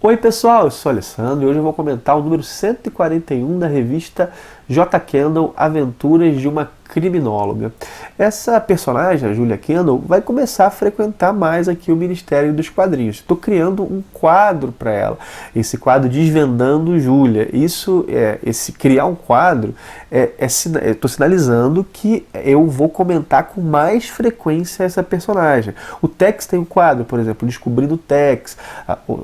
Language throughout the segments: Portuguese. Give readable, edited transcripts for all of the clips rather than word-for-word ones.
Oi pessoal, eu sou o Alessandro e hoje eu vou comentar o número 141 da revista J. Kendall, Aventuras de uma Criminóloga. Essa personagem, a Julia Kendall, vai começar a frequentar mais aqui o Ministério dos Quadrinhos. Estou criando um quadro para ela, esse quadro Desvendando Julia. Esse criar um quadro, estou sinalizando que eu vou comentar com mais frequência essa personagem. O Tex tem um quadro, por exemplo, Descobrindo Tex.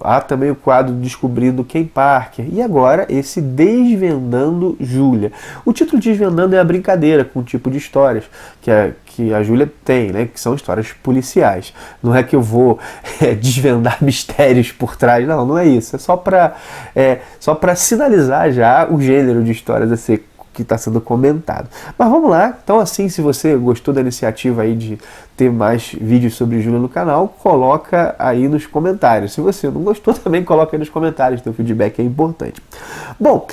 Há também o quadro Descobrindo Ken Parker. E agora esse Desvendando Julia. O título Desvendando é a brincadeira com o tipo de histórias que a Julia tem, né? Que são histórias policiais. Não é que eu vou desvendar mistérios por trás, não é isso. É só para sinalizar já o gênero de histórias a ser que está sendo comentado. Mas vamos lá, então assim, se você gostou da iniciativa aí de ter mais vídeos sobre Julia no canal, coloca aí nos comentários. Se você não gostou, também coloca aí nos comentários, teu feedback é importante. Bom,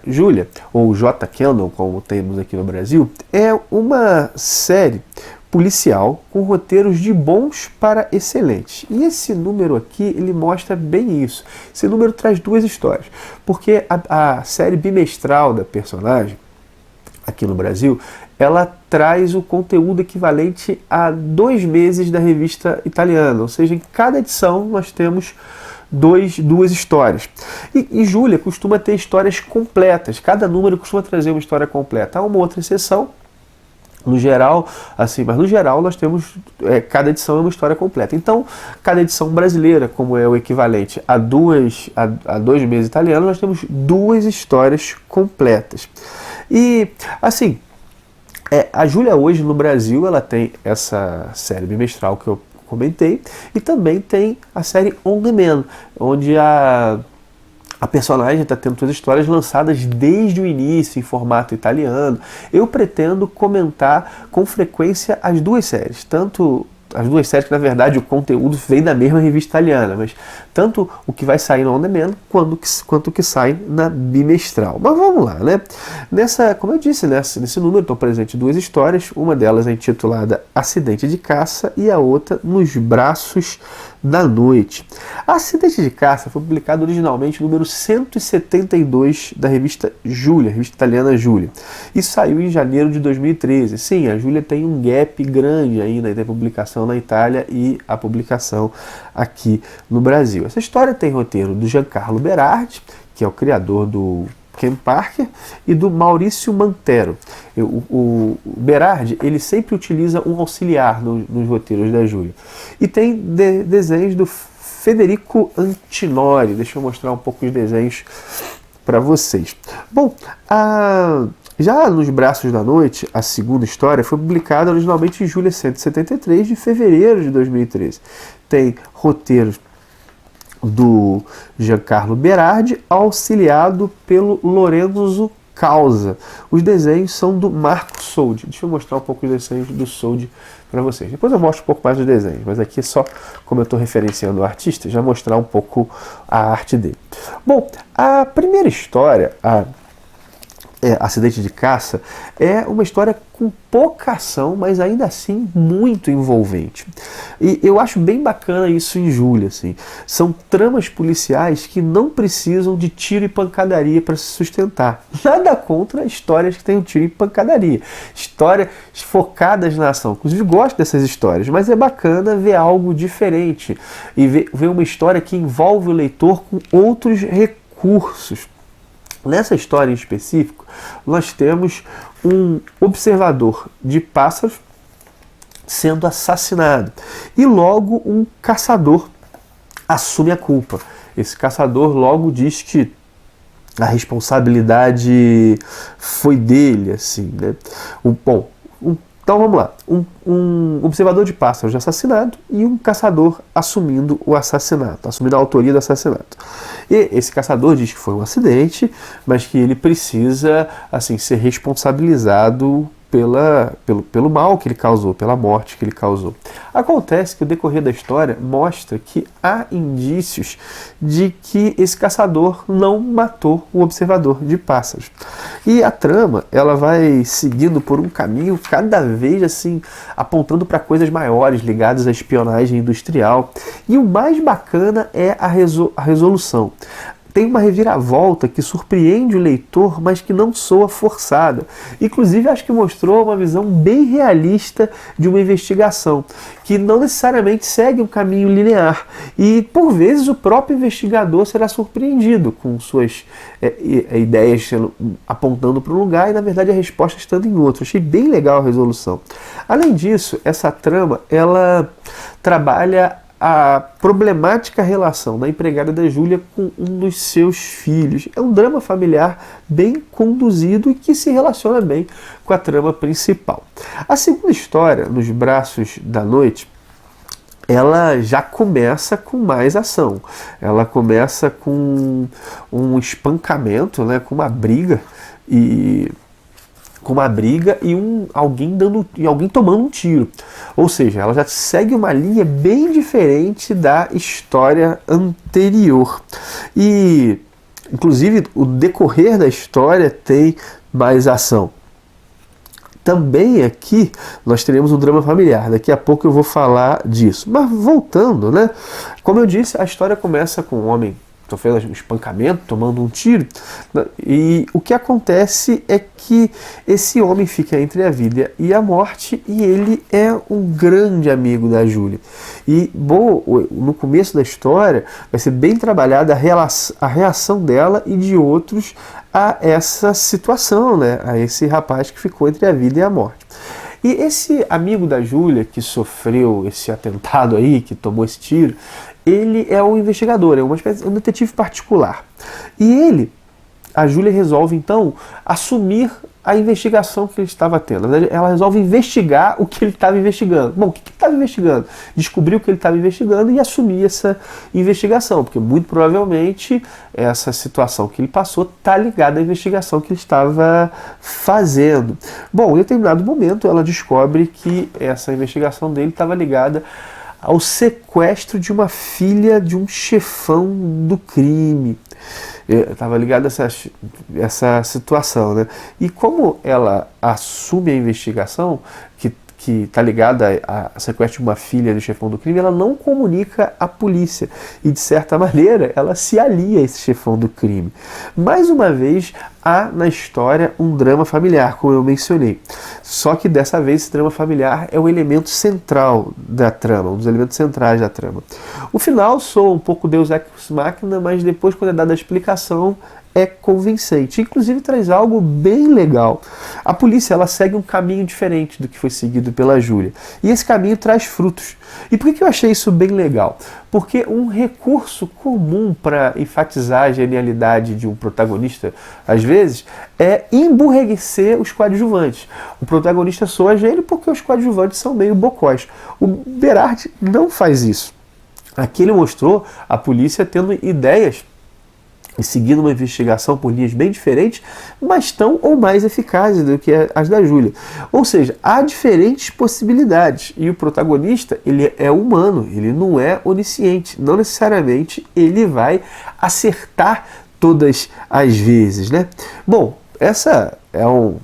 Julia, ou J. Kendall, como temos aqui no Brasil, é uma série policial com roteiros de bons para excelentes. E esse número aqui, ele mostra bem isso. Esse número traz duas histórias, porque a série bimestral da personagem, aqui no Brasil, ela traz o conteúdo equivalente a 2 meses da revista italiana, ou seja, em cada edição nós temos duas histórias. E Julia costuma ter histórias completas, cada número costuma trazer uma história completa. Há uma outra exceção, no geral, assim, mas no geral nós temos, cada edição é uma história completa. Então, cada edição brasileira, como é o equivalente a 2 meses italianos, nós temos 2 histórias completas. E, assim, a Julia hoje no Brasil, ela tem essa série bimestral que eu comentei, e também tem a série On Demand, onde a personagem está tendo suas histórias lançadas desde o início, em formato italiano. Eu pretendo comentar com frequência as duas séries, tanto as duas séries que, na verdade, o conteúdo vem da mesma revista italiana, mas tanto o que vai sair no On Demand quanto o que sai na bimestral. Mas vamos lá, né? Como eu disse, nesse número estão presentes 2 histórias, uma delas é intitulada Acidente de Caça e a outra Nos Braços da Noite. Acidente de Caça foi publicado originalmente no número 172 da revista Julia, revista italiana Julia, e saiu em janeiro de 2013. Sim, a Julia tem um gap grande ainda entre a publicação na Itália e a publicação aqui no Brasil. Essa história tem roteiro do Giancarlo Berardi, que é o criador do Ken Parker, e do Maurício Mantero. O Berardi, ele sempre utiliza um auxiliar nos roteiros da Julia. E tem desenhos do Federico Antinori. Deixa eu mostrar um pouco os desenhos para vocês. Bom, já Nos Braços da Noite, a segunda história, foi publicada originalmente em Julia 173 de fevereiro de 2013. Tem roteiros do Giancarlo Berardi, auxiliado pelo Lorenzo Causa. Os desenhos são do Marco Soldi. Deixa eu mostrar um pouco os desenhos do Soldi para vocês. Depois eu mostro um pouco mais dos desenhos, mas aqui só, como eu estou referenciando o artista, já mostrar um pouco a arte dele. Bom, a primeira história, Acidente de Caça, é uma história com pouca ação, mas ainda assim muito envolvente. E eu acho bem bacana isso em Julia, assim. São tramas policiais que não precisam de tiro e pancadaria para se sustentar. Nada contra histórias que tenham tiro e pancadaria. Histórias focadas na ação. Inclusive gosto dessas histórias, mas é bacana ver algo diferente e ver uma história que envolve o leitor com outros recursos. Nessa história em específico, nós temos um observador de pássaros sendo assassinado e logo um caçador assume a culpa. Esse caçador logo diz que a responsabilidade foi dele, assim, né? Então vamos lá, um observador de pássaros assassinado e um caçador assumindo o assassinato, assumindo a autoria do assassinato. E esse caçador diz que foi um acidente, mas que ele precisa, assim, ser responsabilizado pelo mal que ele causou, pela morte que ele causou. Acontece que o decorrer da história mostra que há indícios de que esse caçador não matou o observador de pássaros. E a trama, ela vai seguindo por um caminho cada vez assim, apontando para coisas maiores ligadas à espionagem industrial. E o mais bacana é a resolução. Tem uma reviravolta que surpreende o leitor, mas que não soa forçada. Inclusive, acho que mostrou uma visão bem realista de uma investigação, que não necessariamente segue um caminho linear. E, por vezes, o próprio investigador será surpreendido com suas ideias apontando para um lugar e, na verdade, a resposta estando em outro. Achei bem legal a resolução. Além disso, essa trama, ela trabalha a problemática relação da empregada da Júlia com um dos seus filhos. É um drama familiar bem conduzido e que se relaciona bem com a trama principal. A segunda história, Nos Braços da Noite, ela já começa com mais ação. Ela começa com um espancamento, né, com uma briga e alguém tomando um tiro. Ou seja, ela já segue uma linha bem diferente da história anterior. E, inclusive, o decorrer da história tem mais ação. Também aqui nós teremos um drama familiar. Daqui a pouco eu vou falar disso. Mas voltando, né? Como eu disse, a história começa com um homem sofrendo um espancamento, tomando um tiro, e o que acontece é que esse homem fica entre a vida e a morte, e ele é um grande amigo da Júlia. E no começo da história vai ser bem trabalhada a reação dela e de outros a essa situação, né? A esse rapaz que ficou entre a vida e a morte. E esse amigo da Júlia que sofreu esse atentado aí, que tomou esse tiro, ele é um investigador, é uma espécie de um detetive particular. E a Júlia resolve então assumir a investigação que ele estava tendo. Na verdade, ela resolve investigar o que ele estava investigando. Bom, o que ele estava investigando? Descobrir o que ele estava investigando e assumir essa investigação, porque muito provavelmente essa situação que ele passou está ligada à investigação que ele estava fazendo. Bom, em determinado momento ela descobre que essa investigação dele estava ligada ao sequestro de uma filha de um chefão do crime. Estava ligado a essa situação, né? E como ela assume a investigação, que está ligada a sequestro de uma filha do chefão do crime, ela não comunica à polícia. E, de certa maneira, ela se alia a esse chefão do crime. Mais uma vez, há na história um drama familiar, como eu mencionei. Só que dessa vez esse drama familiar é o elemento central da trama, um dos elementos centrais da trama. O final soa um pouco Deus Ex Machina, mas depois, quando é dada a explicação, é convincente. Inclusive traz algo bem legal. A polícia, ela segue um caminho diferente do que foi seguido pela Júlia. E esse caminho traz frutos. E por que eu achei isso bem legal? Porque um recurso comum para enfatizar a genialidade de um protagonista, às vezes, é emburrecer os coadjuvantes. O protagonista soa gênio porque os coadjuvantes são meio bocós. O Berardi não faz isso. Aqui ele mostrou a polícia tendo ideias e seguindo uma investigação por linhas bem diferentes, mas tão ou mais eficazes do que as da Júlia. Ou seja, há diferentes possibilidades, e o protagonista, ele é humano, ele não é onisciente, não necessariamente ele vai acertar todas as vezes, né? Bom, essa é um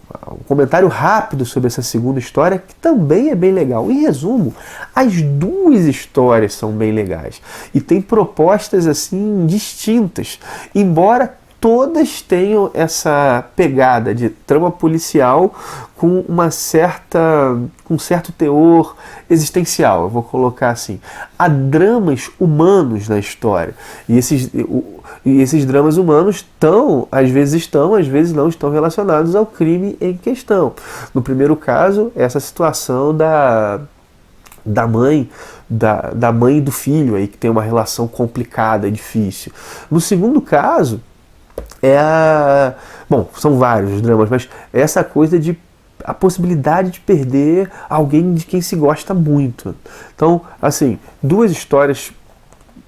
comentário rápido sobre essa segunda história, que também é bem legal. Em resumo, as duas histórias são bem legais e tem propostas assim distintas, embora todas tenham essa pegada de trama policial com um certo teor existencial, eu vou colocar assim. Há dramas humanos na história, e esses dramas humanos às vezes não estão relacionados ao crime em questão. No primeiro caso, essa situação da mãe e do filho aí, que tem uma relação complicada e difícil. No segundo caso, bom, são vários os dramas, mas é essa coisa de a possibilidade de perder alguém de quem se gosta muito. Então, assim, duas histórias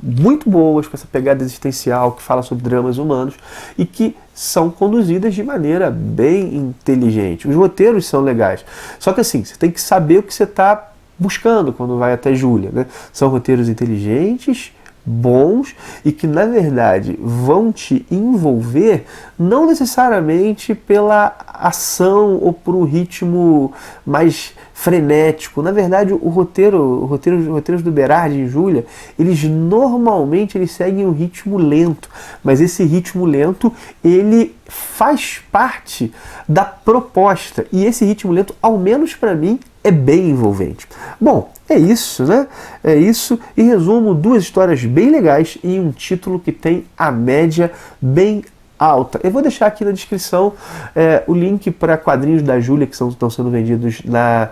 muito boas, com essa pegada existencial que fala sobre dramas humanos e que são conduzidas de maneira bem inteligente. Os roteiros são legais, só que assim, você tem que saber o que você está buscando quando vai até Júlia, né? São roteiros inteligentes, bons e que na verdade vão te envolver não necessariamente pela ação ou por um ritmo mais frenético. Na verdade, os roteiros do Berardi e Júlia, eles normalmente seguem um ritmo lento, mas esse ritmo lento, ele faz parte da proposta, e esse ritmo lento, ao menos para mim, é bem envolvente. Bom, é isso, né? É isso. Em resumo, duas histórias bem legais e um título que tem a média bem alta. Eu vou deixar aqui na descrição o link para quadrinhos da Júlia que estão sendo vendidos na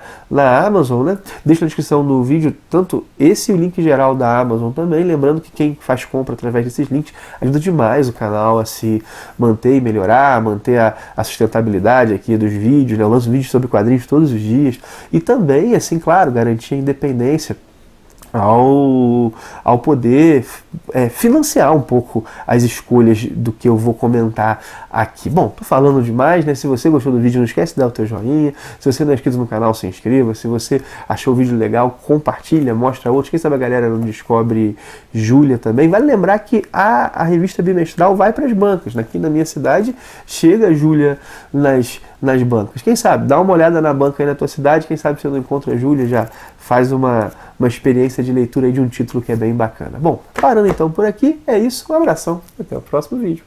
Amazon, né? Deixa na descrição do vídeo tanto esse e o link geral da Amazon também. Lembrando que quem faz compra através desses links ajuda demais o canal a se manter e melhorar, manter a sustentabilidade aqui dos vídeos, né? Eu lanço vídeos sobre quadrinhos todos os dias e também, assim, claro, garantir a independência ao poder financiar um pouco as escolhas do que eu vou comentar aqui. Bom, tô falando demais, né? Se você gostou do vídeo, não esquece de dar o teu joinha. Se você não é inscrito no canal, se inscreva. Se você achou o vídeo legal, compartilha, mostra a outros. Quem sabe a galera não descobre Júlia também. Vale lembrar que a revista bimestral vai para as bancas. Aqui na minha cidade chega a Júlia nas bancas. Quem sabe, dá uma olhada na banca aí na tua cidade. Quem sabe você não encontra a Júlia, já faz uma experiência de leitura aí de um título que é bem bacana. Bom, parando então por aqui, é isso. Um abração, até o próximo vídeo.